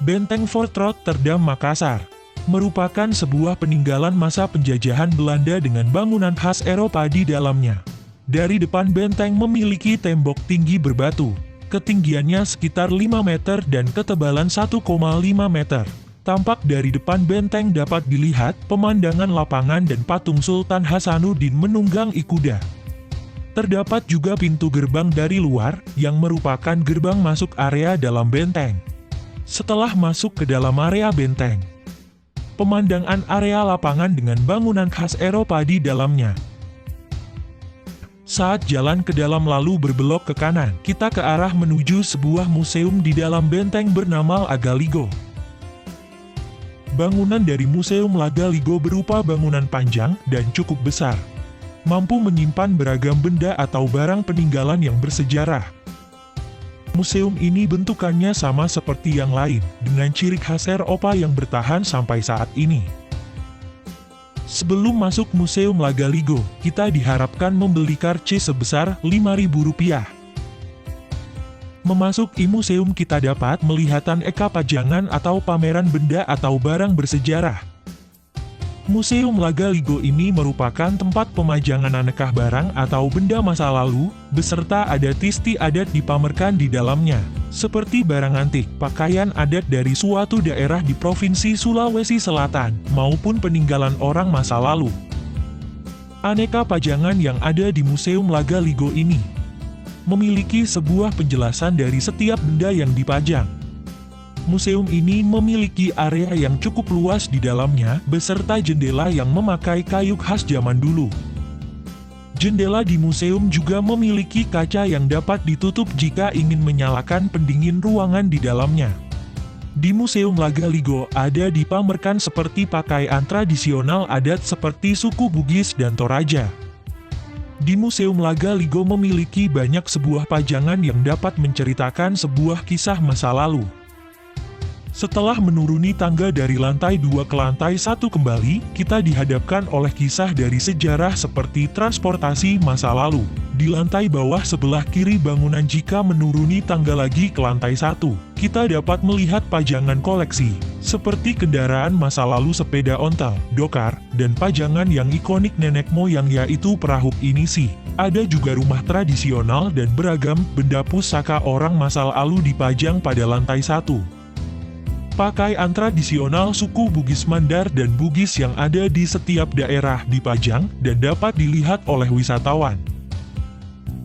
Benteng Fort Rotterdam Makassar merupakan sebuah peninggalan masa penjajahan Belanda dengan bangunan khas Eropa di dalamnya. Dari depan benteng memiliki tembok tinggi berbatu, ketinggiannya sekitar 5 meter dan ketebalan 1,5 meter. Tampak dari depan benteng dapat dilihat pemandangan lapangan dan patung Sultan Hasanuddin menunggang kuda. Terdapat juga pintu gerbang dari luar, yang merupakan gerbang masuk area dalam benteng. Setelah masuk ke dalam area benteng, pemandangan area lapangan dengan bangunan khas Eropa di dalamnya. Saat jalan ke dalam lalu berbelok ke kanan, kita ke arah menuju sebuah museum di dalam benteng bernama Lagaligo. Bangunan dari Museum Lagaligo berupa bangunan panjang dan cukup besar, mampu menyimpan beragam benda atau barang peninggalan yang bersejarah. Museum ini bentukannya sama seperti yang lain, dengan ciri khas Eropa yang bertahan sampai saat ini. Sebelum masuk Museum Lagaligo, kita diharapkan membeli karcis sebesar Rp5.000. Memasuki museum kita dapat melihatan eka pajangan atau pameran benda atau barang bersejarah. Museum Lagaligo ini merupakan tempat pemajangan aneka barang atau benda masa lalu, beserta adat istiadat dipamerkan di dalamnya, seperti barang antik, pakaian adat dari suatu daerah di Provinsi Sulawesi Selatan, maupun peninggalan orang masa lalu. Aneka pajangan yang ada di Museum Lagaligo ini memiliki sebuah penjelasan dari setiap benda yang dipajang. Museum ini memiliki area yang cukup luas di dalamnya, beserta jendela yang memakai kayu khas zaman dulu. Jendela di museum juga memiliki kaca yang dapat ditutup jika ingin menyalakan pendingin ruangan di dalamnya. Di Museum Lagaligo ada dipamerkan seperti pakaian tradisional adat seperti suku Bugis dan Toraja. Di Museum Lagaligo memiliki banyak sebuah pajangan yang dapat menceritakan sebuah kisah masa lalu. Setelah menuruni tangga dari lantai 2 ke lantai 1 kembali, kita dihadapkan oleh kisah dari sejarah seperti transportasi masa lalu. Di lantai bawah sebelah kiri bangunan jika menuruni tangga lagi ke lantai 1, kita dapat melihat pajangan koleksi, seperti kendaraan masa lalu sepeda ontel, dokar, dan pajangan yang ikonik nenek moyang yaitu perahu pinisi. Ada juga rumah tradisional dan beragam benda pusaka orang masa lalu dipajang pada lantai 1. Pakaian tradisional suku Bugis Mandar dan Bugis yang ada di setiap daerah dipajang dan dapat dilihat oleh wisatawan.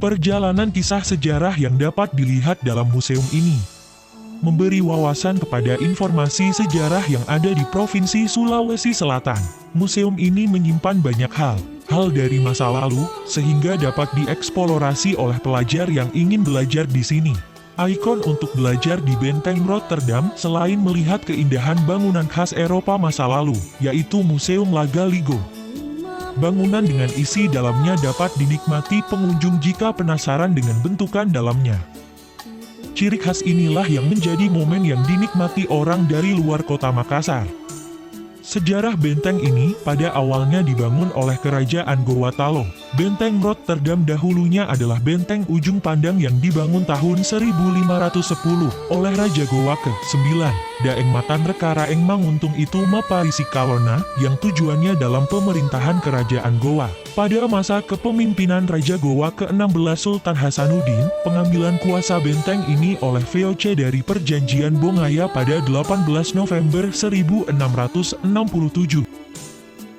Perjalanan kisah sejarah yang dapat dilihat dalam museum ini memberi wawasan kepada informasi sejarah yang ada di Provinsi Sulawesi Selatan. Museum ini menyimpan banyak hal dari masa lalu, sehingga dapat dieksplorasi oleh pelajar yang ingin belajar di sini. Ikon untuk belajar di Benteng Rotterdam selain melihat keindahan bangunan khas Eropa masa lalu, yaitu Museum Lagaligo. Bangunan dengan isi dalamnya dapat dinikmati pengunjung jika penasaran dengan bentukan dalamnya. Ciri khas inilah yang menjadi momen yang dinikmati orang dari luar kota Makassar. Sejarah benteng ini pada awalnya dibangun oleh Kerajaan Gowatalo. Benteng Rotterdam dahulunya adalah benteng ujung pandang yang dibangun tahun 1510 oleh Raja Gowa ke-9, Daeng Matan Rekaraeng Manguntung itu Maparisi Kalona, yang tujuannya dalam pemerintahan Kerajaan Gowa. Pada masa kepemimpinan Raja Gowa ke-16 Sultan Hasanuddin, pengambilan kuasa benteng ini oleh VOC dari Perjanjian Bongaya pada 18 November 1667.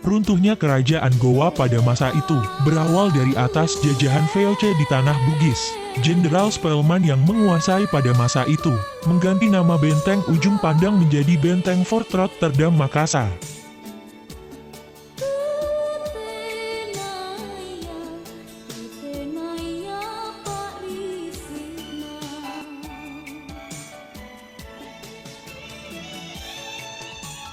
Runtuhnya Kerajaan Gowa pada masa itu berawal dari atas jajahan VOC di tanah Bugis. Jenderal Spelman yang menguasai pada masa itu mengganti nama benteng ujung pandang menjadi Benteng Fort Rotterdam Makassar.